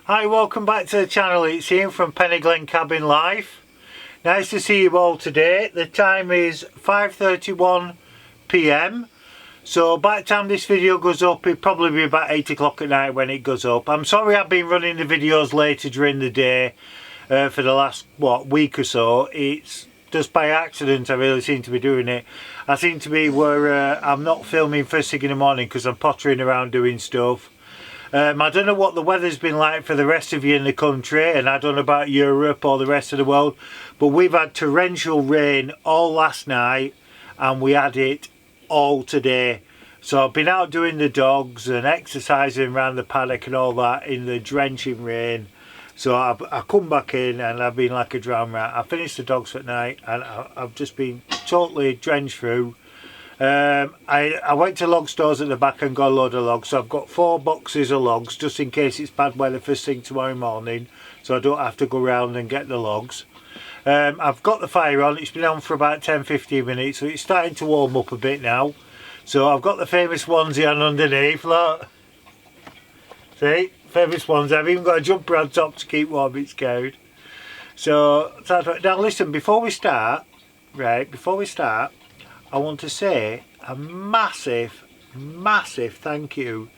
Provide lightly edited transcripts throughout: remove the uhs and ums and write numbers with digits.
Hi, welcome back to the channel. It's Ian from Peniglen Cabin Life. Nice to see you all today. The time is 5:31 p.m. So by the time this video goes up, it'll probably be about 8 o'clock at night when it goes up. I'm sorry I've been running the videos later during the day for the last week or so. It's just by accident I really seem to be doing it. I seem to be where I'm not filming first thing in the morning because I'm pottering around doing stuff. I don't know what the weather's been like for the rest of you in the country, and I don't know about Europe or the rest of the world, but we've had torrential rain all last night and we had it all today. So I've been out doing the dogs and exercising around the paddock and all that in the drenching rain. So I come back in and I've been like a drowned rat. I finished the dogs at night and I've just been totally drenched through. I went to log stores at the back and got a load of logs, so I've got 4 boxes of logs just in case it's bad weather first thing tomorrow morning, so I don't have to go round and get the logs. I've got the fire on. It's been on for about 10-15 minutes, so it's starting to warm up a bit now. So I've got the famous onesie on underneath, look. See, famous onesie. I've even got a jumper on top to keep warm, it's cold. So now listen, before we start, I want to say a massive thank you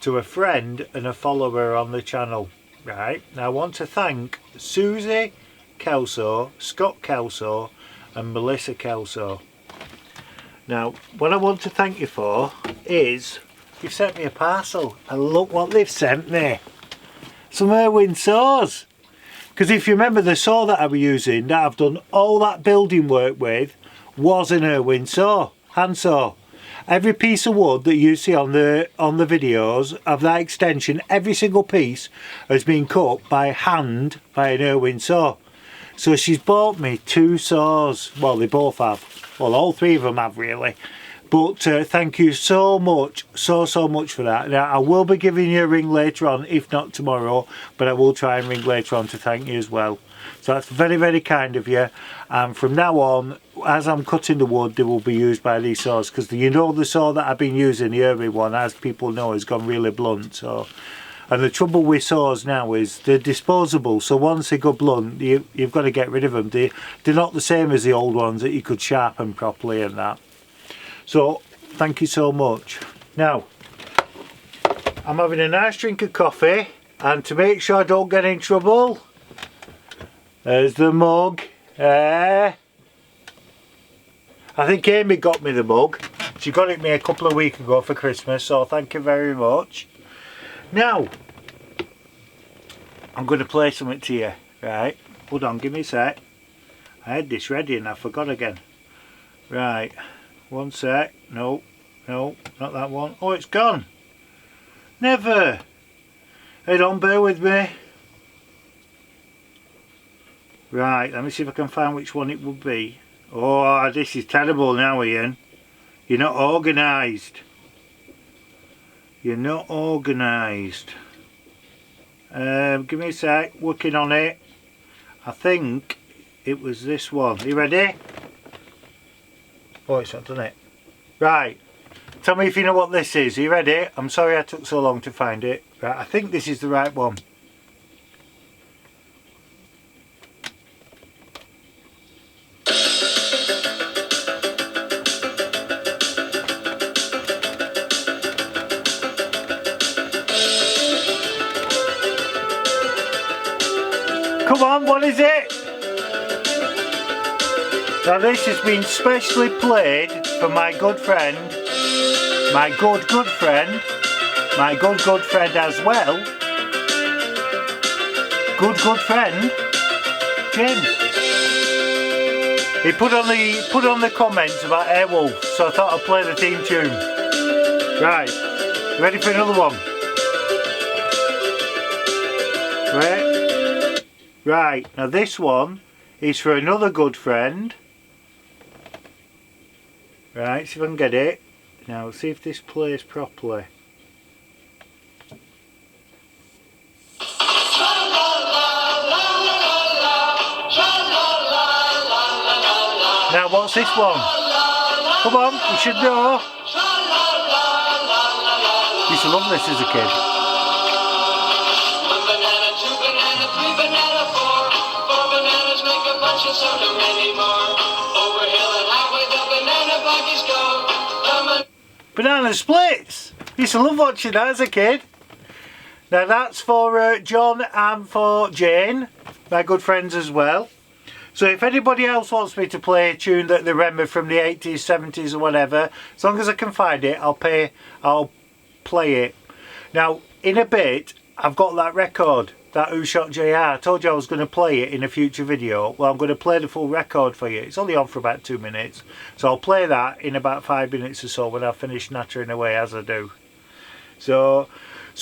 to a friend and a follower on the channel. Right, now I want to thank Susie Kelso, Scott Kelso and Melissa Kelso. Now what I want to thank you for is you've sent me a parcel, and look what they've sent me. Some Ewing saws. Because if you remember, the saw that I was using, that I've done all that building work with, was an Ewing saw, hand saw. Every piece of wood that you see on the videos of that extension, every single piece has been cut by hand by an Ewing saw. So she's bought me 2 saws. Well, they both have. Well, all 3 of them have really. But thank you so much, so much for that. Now I will be giving you a ring later on, if not tomorrow, but I will try and ring later on to thank you as well. So that's very kind of you, and from now on, as I'm cutting the wood, they will be used by these saws, because you know the saw that I've been using, the Ewing one, as people know, has gone really blunt. So, and the trouble with saws now is they're disposable, so once they go blunt, you've got to get rid of them. They're not the same as the old ones that you could sharpen properly and that. So thank you so much. Now I'm having a nice drink of coffee, and to make sure I don't get in trouble, there's the mug. I think Amy got me the mug. She got it me a couple of weeks ago for Christmas, so thank you very much. Now I'm going to play something to you. Right, hold on, give me a sec. I had this ready and I forgot again. Right, one sec. No, not that one. Oh, it's gone. Never. Hey, don't bear with me. Right, let me see if I can find which one it would be. Oh, this is terrible now, Ian. You're not organised. You're not organised. Give me a sec, working on it. I think it was this one. Are you ready? Oh, it's not done it. Right, tell me if you know what this is. Are you ready? I'm sorry I took so long to find it. Right, I think this is the right one. Come on, what is it? Now this has been specially played for my good friend, my good friend, my good friend as well, good friend, James. He put on the comments about Airwolf, so I thought I'd play the theme tune. Right, ready for another one? Right, now this one is for another good friend. Right, see if I can get it. Now see if this plays properly. Now what's this one? Come on, you should know. Used to love this as a kid. 3 banana 4 bananas make a bunch and so do many more. Over hill and highway the banana buggies go. Banana splits! Used to love watching that as a kid. Now that's for John and for Jane, my good friends as well. So if anybody else wants me to play a tune that they remember from the 80s, 70s or whatever, as long as I can find it, I'll play it. Now in a bit, I've got that record, that Who Shot JR. I told you I was going to play it in a future video. Well, I'm going to play the full record for you. It's only on for about 2 minutes. So I'll play that in about 5 minutes or so when I've finished nattering away as I do. So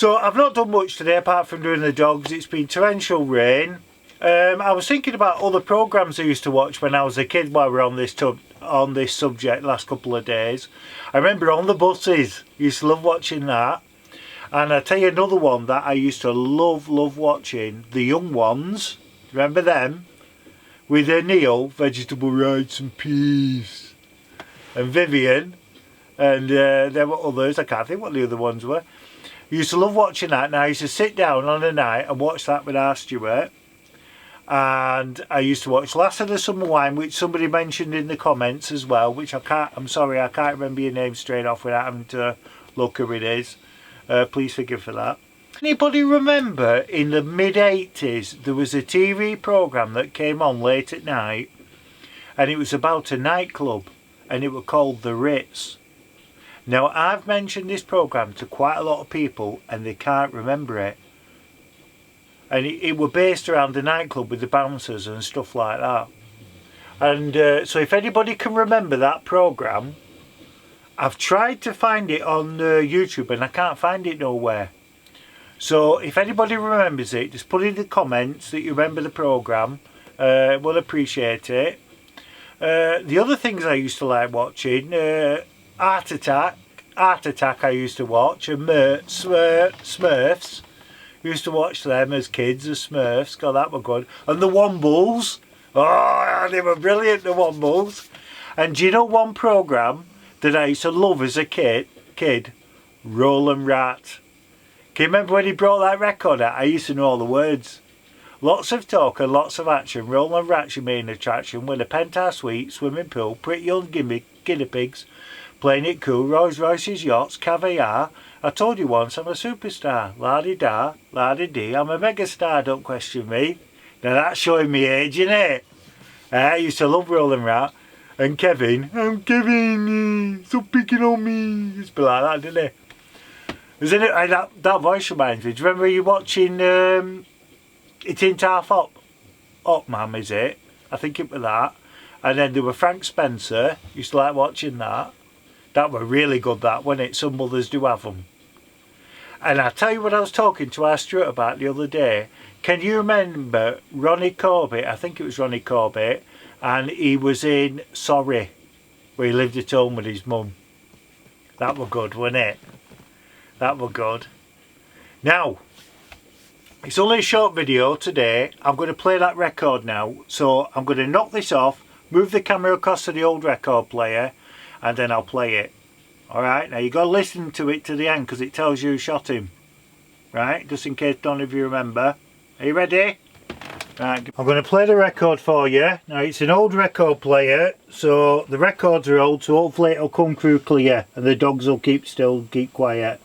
I've not done much today apart from doing the dogs. It's been torrential rain. I was thinking about other programmes I used to watch when I was a kid while we're on this subject last couple of days. I remember On the Buses. Used to love watching that. And I'll tell you another one that I used to love watching. The Young Ones. Remember them? With Neil, vegetable rice and peas. And Vivian. And there were others. I can't think what the other ones were. I used to love watching that. And I used to sit down on a night and watch that with our Stuart. And I used to watch Last of the Summer Wine, which somebody mentioned in the comments as well, which I'm sorry, I can't remember your name straight off without having to look who it is. Please forgive for that. Anybody remember in the mid-80s there was a TV programme that came on late at night and it was about a nightclub and it was called The Ritz. Now I've mentioned this programme to quite a lot of people and they can't remember it. And it were based around the nightclub with the bouncers and stuff like that. And so if anybody can remember that programme, I've tried to find it on YouTube and I can't find it nowhere. So if anybody remembers it, just put in the comments that you remember the programme. We'll appreciate it. The other things I used to like watching, Art Attack I used to watch, and Smurfs. Used to watch them as kids, the Smurfs. God, that were good. And the Wombles. Oh, they were brilliant, the Wombles. And do you know one programme that I used to love as a kid? Roland Rat. Can you remember when he brought that record out? I used to know all the words. Lots of talk and lots of action. Roland Rat's your main attraction with a penthouse suite, swimming pool, pretty young guinea pigs, playing it cool, Rolls Royces, yachts, caviar. I told you once I'm a superstar. La-di-da, la-di-dee, I'm a megastar, don't question me. Now that's showing me age, innit? I used to love Roland Rat. And Kevin, I'm Kevin, stop picking on me. It's like that, didn't it? Isn't it? That voice reminds me. Do you remember you watching It Ain't Half Up, Ma'am, is it? I think it was that. And then there were Frank Spencer. Used to like watching that. That were really good, that, wasn't it? Some mothers do have them. And I tell you what I was talking to our Stuart about the other day. Can you remember Ronnie Corbett? I think it was Ronnie Corbett. And he was in Sorry, where he lived at home with his mum. That were good, wasn't it? That were good. Now, it's only a short video today. I'm going to play that record now. So I'm going to knock this off, move the camera across to the old record player, and then I'll play it. Alright, now you got to listen to it to the end because it tells you who shot him. Right, just in case none of you remember. Are you ready? Right, I'm going to play the record for you. Now it's an old record player, so the records are old, so hopefully it'll come through clear and the dogs will keep still, keep quiet.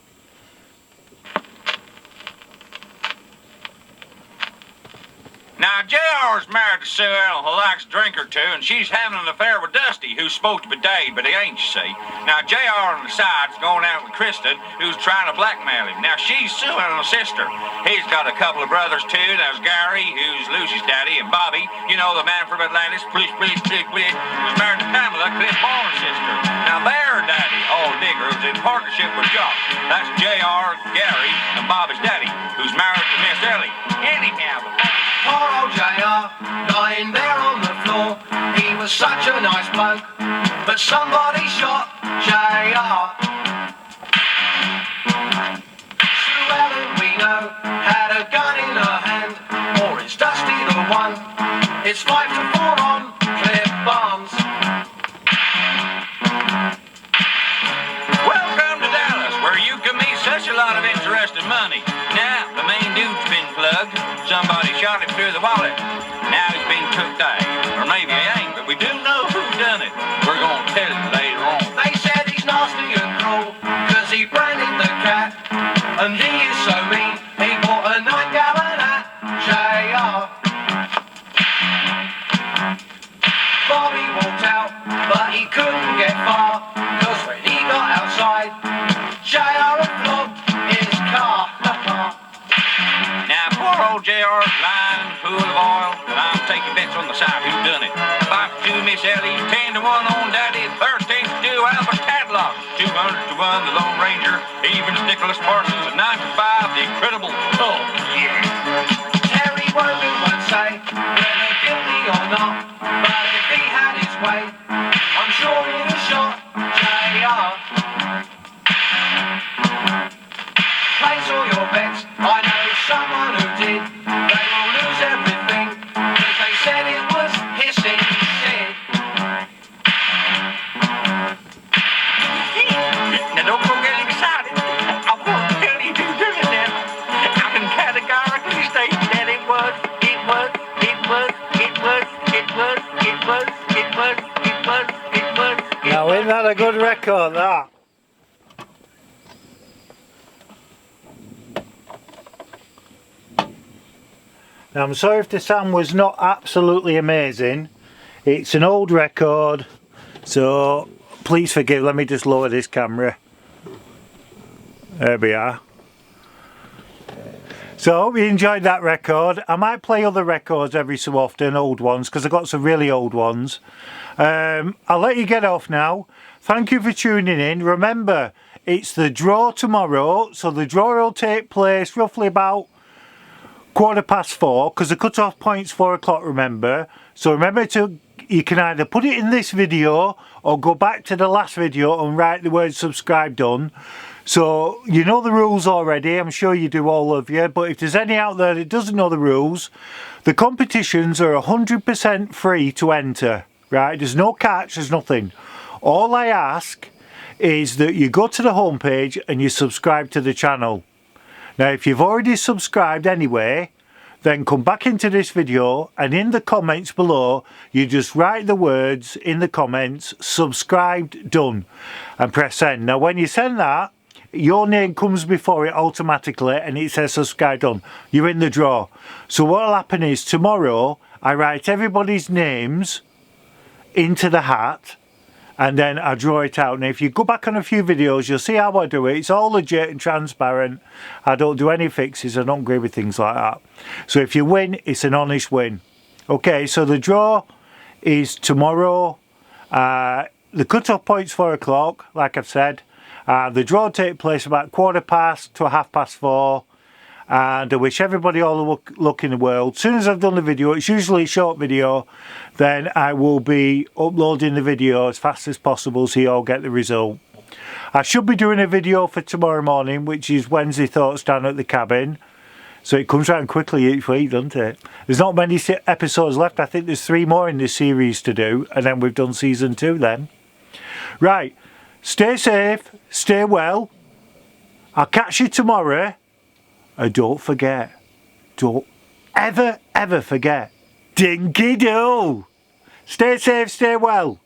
Now, JR's married to Sue Ellen, who likes a drink or two, and she's having an affair with Dusty, who's supposed to be Dave, but he ain't, you see. Now, JR on the side's going out with Kristen, who's trying to blackmail him. Now, she's Sue Ellen's sister. He's got a couple of brothers, too. There's Gary, who's Lucy's daddy, and Bobby, you know, the man from Atlantis, who's married to Pamela, Cliff Barnes' sister. Now, their daddy, old Digger, who's in partnership with Jock. That's JR, Gary, and Bobby's daddy, who's married to Miss Ellie. Anyhow, Poor old JR, lying there on the floor. He was such a nice bloke, but somebody shot JR. Sue Ellen, we know, had a gun in her hand. Or is Dusty the one? It's 5-4 on Cliff Barnes. welcome to Dallas, where you can meet such a lot of interesting money. Now, the main dude's been plugged. Somebody shot him wallet. Now he's been took down. Or maybe he ain't, but we do know who done it. We're gonna tell you later on. They said he's nasty and cruel, cause he branded the cat. And he is so mean, he bought a 9-gallon at JR. Bobby walked out, but he couldn't get far, cause when he got outside, JR had flogged his car. Now, poor old JR's lying full of oil, and I'm taking bets on the side who done it. 5-2 Miss Ellie's 10-1 on Daddy, 13-2 Albert Tadlock, 200-1 the Lone Ranger, even Nicholas Parsons, and 9-5 the Incredible Hulk. Yeah. Terry Wogan won't say whether guilty or not, but if he had his way, I'm sure he'd have shot JR. Place all your bets, I know someone who did. They will lose everything, cause they said it was hissing shit. Now don't go getting excited. I won't tell you who did it now. I can categorically state that it was. Now isn't that a good record, that? Now I'm sorry if the sound was not absolutely amazing. It's an old record, so please forgive. Let me just lower this camera. There we are. So I hope you enjoyed that record. I might play other records every so often, old ones, because I've got some really old ones. I'll let you get off now. Thank you for tuning in. Remember, it's the draw tomorrow, so the draw will take place roughly about 4:15, because the cut-off point's 4 o'clock, remember. So remember you can either put it in this video or go back to the last video and write the word subscribe done. So you know the rules already, I'm sure you do, all of you, but if there's any out there that doesn't know the rules, the competitions are 100% free to enter, right? There's no catch, there's nothing. All I ask is that you go to the homepage and you subscribe to the channel. Now if you've already subscribed anyway, then come back into this video and in the comments below you just write the words in the comments subscribed done and press send. Now when you send that, your name comes before it automatically and it says subscribe done. You're in the draw. So what will happen is tomorrow I write everybody's names into the hat and then I draw it out. Now if you go back on a few videos you'll see how I do it. It's all legit and transparent. I don't do any fixes, I don't agree with things like that. So if you win, it's an honest win. Okay, so the draw is tomorrow. The cut-off point's 4 o'clock, like I've said. The draw will take place about 4:15 to 4:30. And I wish everybody all the luck in the world. As soon as I've done the video, it's usually a short video, then I will be uploading the video as fast as possible so you all get the result. I should be doing a video for tomorrow morning, which is Wednesday Thoughts down at the cabin. So it comes round quickly each week, doesn't it? There's not many episodes left. I think there's 3 more in this series to do, and then we've done season 2 then. Right, stay safe, stay well. I'll catch you tomorrow. And don't forget, don't ever forget, dinky-doo. Stay safe, stay well.